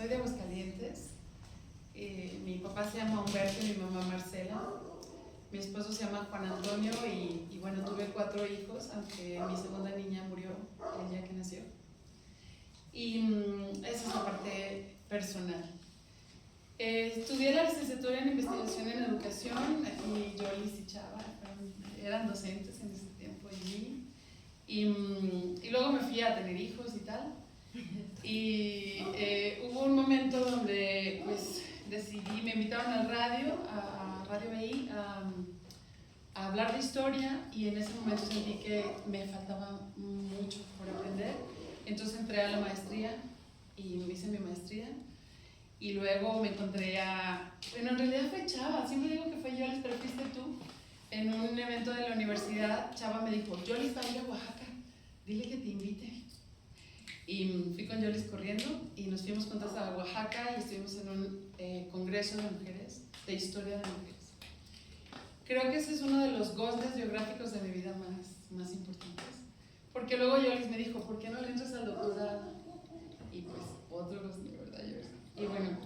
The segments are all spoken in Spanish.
soy de Aguascalientes. Mi papá se llama Humberto y mi mamá Marcela. Mi esposo se llama Juan Antonio y bueno, tuve 4 hijos, aunque mi segunda niña murió el día que nació. Y esa es la parte personal. Estudié la licenciatura en investigación en educación y Yolis y Chava eran docentes en ese tiempo y luego me fui a tener hijos y tal. Y hubo un momento donde pues decidí, me invitaron al radio, a Radio BI, a hablar de historia, y en ese momento sentí que me faltaba mucho por aprender. Entonces entré a la maestría y me hice mi maestría. Y luego me encontré bueno, en realidad fue Chava, siempre digo que fue Yolis, pero fuiste tú. En un evento de la universidad, Chava me dijo, Yolis va a ir a Oaxaca, dile que te invite. Y fui con Yolis corriendo y nos fuimos juntas a Oaxaca y estuvimos en un congreso de mujeres, de historia de mujeres. Creo que ese es uno de los goznes biográficos de mi vida más importantes. Porque luego Yolis me dijo, ¿por qué no le entras al doctorado? Y pues, otro gozne, ¿verdad, Yolis? Y bueno,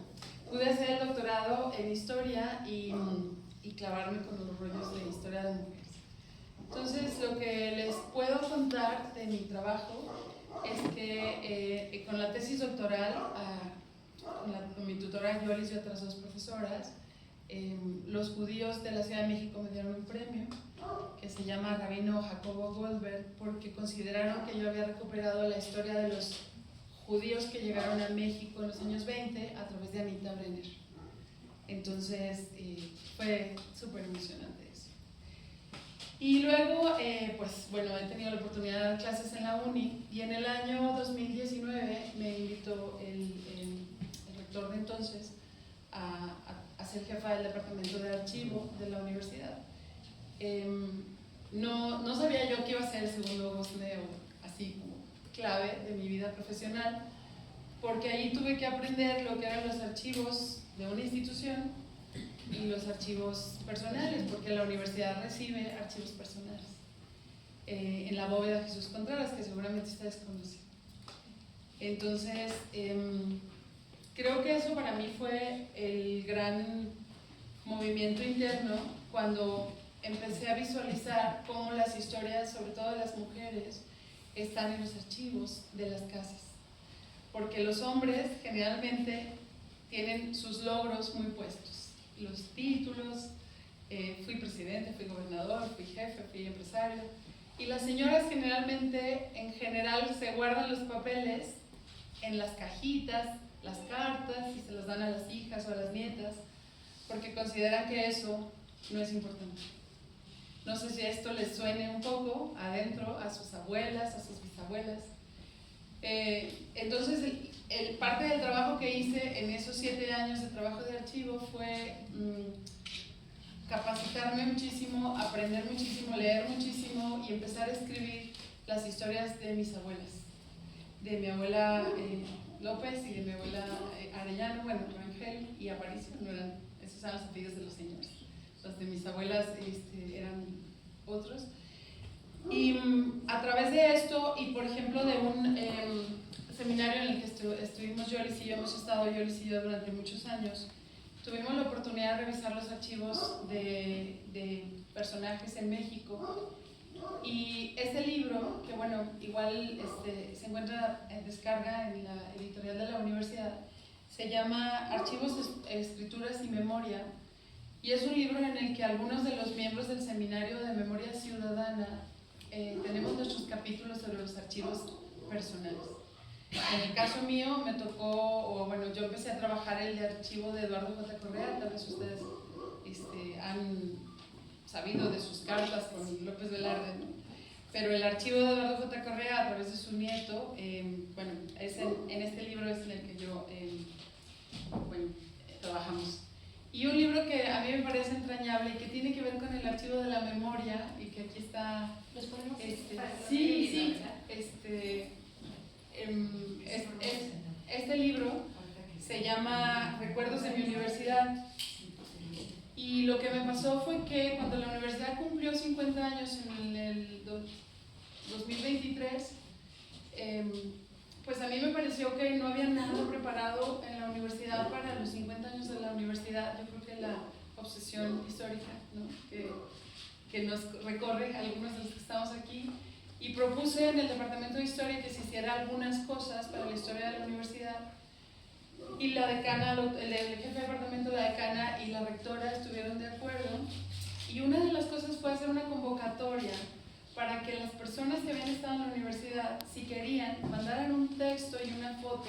pude hacer el doctorado en historia y clavarme con los rollos de historia de mujeres. Entonces, lo que les puedo contar de mi trabajo es que con la tesis doctoral, con mi tutora Yolis y otras 2 profesoras, los judíos de la Ciudad de México me dieron un premio que se llama Rabino Jacobo Goldberg, porque consideraron que yo había recuperado la historia de los judíos que llegaron a México en los años 20 a través de Anita Brenner. Entonces fue súper emocionante eso. Y luego, pues bueno, he tenido la oportunidad de dar clases en la uni, y en el año 2019 me invitó el rector de entonces a ser jefa del departamento de archivo de la universidad. No sabía yo que iba a ser el segundo gozne así como clave de mi vida profesional, porque ahí tuve que aprender lo que eran los archivos de una institución y los archivos personales, porque la universidad recibe archivos personales en la bóveda Jesús Contreras, que seguramente ustedes conocen. Entonces, creo que eso para mí fue el gran movimiento interno cuando empecé a visualizar cómo las historias, sobre todo de las mujeres, están en los archivos de las casas. Porque los hombres generalmente tienen sus logros muy puestos, los títulos, fui presidente, fui gobernador, fui jefe, fui empresario, y las señoras generalmente, en general, se guardan los papeles en las cajitas, las cartas, y se los dan a las hijas o a las nietas, porque consideran que eso no es importante. No sé si esto les suene un poco adentro a sus abuelas, a sus bisabuelas. Entonces, parte del trabajo que hice en esos 7 años de trabajo de archivo fue capacitarme muchísimo, aprender muchísimo, leer muchísimo y empezar a escribir las historias de mis abuelas. De mi abuela López y de mi abuela Arellano, bueno, Rangel y Aparicio, no eran, esos eran los apellidos de los señores. Los de mis abuelas eran otros. Y a través de esto, y por ejemplo de un seminario en el que estuvimos Yolis y yo, hemos estado Yolis y yo durante muchos años, tuvimos la oportunidad de revisar los archivos de personajes en México. Y este libro, que bueno, igual se encuentra en descarga en la editorial de la universidad, se llama Archivos, Escrituras y Memoria, y es un libro en el que algunos de los miembros del Seminario de Memoria Ciudadana tenemos nuestros capítulos sobre los archivos personales. En el caso mío me tocó, o bueno, yo empecé a trabajar el de archivo de Eduardo J. Correa, tal vez ustedes han sabido de sus cartas con López Velarde, ¿no? Pero el archivo de Eduardo J. Correa a través de su nieto, bueno, en este libro es en el que yo, trabajamos. Y un libro que a mí me parece entrañable y que tiene que ver con el archivo de la memoria, y que aquí está. ¿Los ponemos? Sí. Este libro se llama Recuerdos de mi universidad. Y lo que me pasó fue que cuando la universidad cumplió 50 años en el 2023, pues a mí me pareció que no había nada preparado en la sección histórica, ¿no? que nos recorre algunos de los que estamos aquí, y propuse en el departamento de historia que se hiciera algunas cosas para la historia de la universidad, y la decana, el jefe de departamento, la decana y la rectora estuvieron de acuerdo, y una de las cosas fue hacer una convocatoria para que las personas que habían estado en la universidad, si querían, mandaran un texto y una foto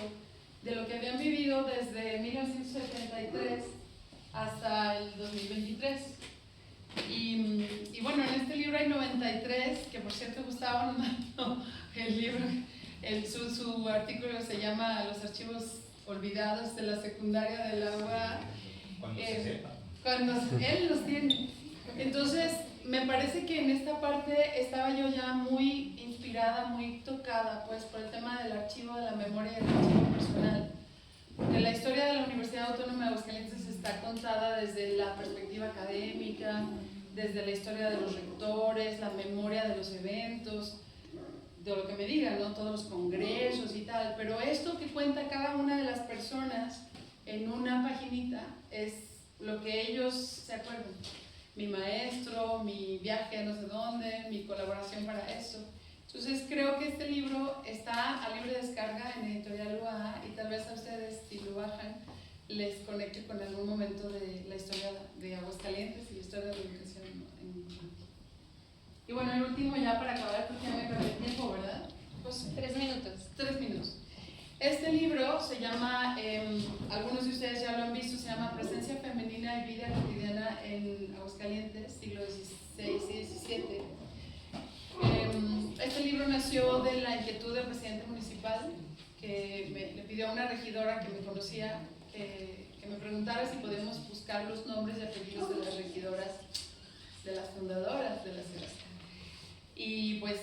de lo que habían vivido desde 1973 hasta el 2023. Y bueno, en este libro hay 93, que por cierto Gustavo nos mandó el libro, su artículo se llama Los archivos olvidados de la secundaria de la UA. Cuando se sepa. Cuando él los tiene. Entonces, me parece que en esta parte estaba yo ya muy inspirada, muy tocada, pues, por el tema del archivo de la memoria y del archivo personal. Porque la historia de la Universidad Autónoma de Aguascalientes está contada desde la perspectiva académica, desde la historia de los rectores, la memoria de los eventos, de lo que me digan, ¿no? Todos los congresos y tal. Pero esto que cuenta cada una de las personas en una paginita es lo que ellos se acuerdan. Mi maestro, mi viaje a no sé dónde, mi colaboración para eso. Entonces creo que este libro está a libre descarga en Editorial UAA, y tal vez a ustedes, si lo bajan, les conecte con algún momento de la historia de Aguascalientes y la historia de la educación en Y bueno, el último ya para acabar, porque ya me acabé el tiempo, ¿verdad? Pues 3 minutos. 3 minutos. Este libro se llama, algunos de ustedes ya lo han visto, se llama Presencia Femenina y Vida Cotidiana en Aguascalientes, siglo XVI y XVII. Este libro nació de la inquietud del presidente municipal, que le pidió a una regidora que me conocía que me preguntara si podíamos buscar los nombres y apellidos de las regidoras, de las fundadoras de la ciudad. Y pues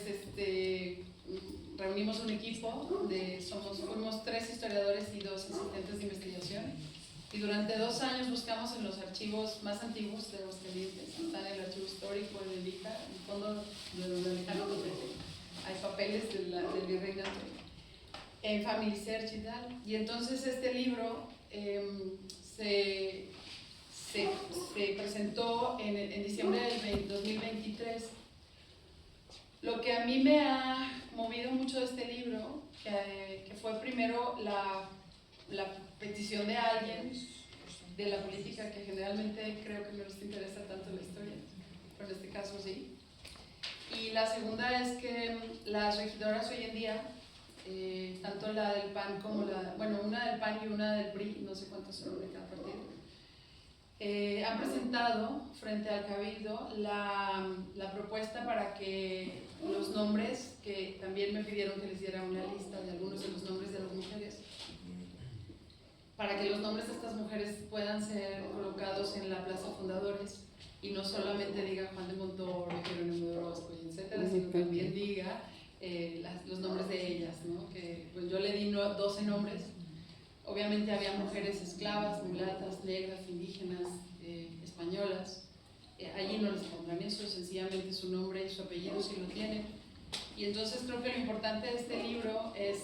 reunimos un equipo, fuimos 3 historiadores y 2 asistentes de investigación, y durante 2 años buscamos en los archivos más antiguos de Aguascalientes. Está en el archivo histórico, en el ICA, en el fondo de los mexicanos, hay papeles del virreinato, en Family Search y tal. Y entonces este libro se presentó en diciembre del 2023. Lo que a mí me ha movido mucho de este libro, que fue primero la petición de alguien de la política, que generalmente creo que no les interesa tanto la historia, pero en este caso sí. Y la segunda es que las regidoras hoy en día, tanto la del PAN como una del PAN y una del PRI, no sé cuántos son de cada partido, han presentado frente al Cabildo la propuesta para que los nombres, que también me pidieron que les diera una lista de algunos de los nombres de las mujeres, para que los nombres de estas mujeres puedan ser colocados en la Plaza Fundadores y no solamente diga Juan de Montoro, Jerónimo de Orozco, etcétera, sino también diga los nombres de ellas, ¿no? Que pues yo le di 12 nombres. Obviamente había mujeres esclavas, mulatas, negras, indígenas, españolas. Allí no les pondrán eso, sencillamente su nombre y su apellido si lo tienen. Y entonces creo que lo importante de este libro es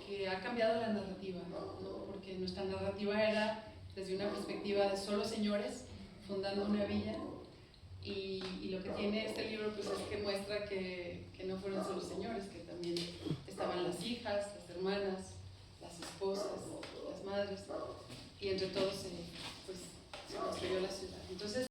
que ha cambiado la narrativa, ¿no? Porque nuestra narrativa era desde una perspectiva de solo señores fundando una villa, y lo que tiene este libro pues es que muestra que no fueron solo señores, que también estaban las hijas, las hermanas, las esposas, las madres, y entre todos se construyó la ciudad. Entonces,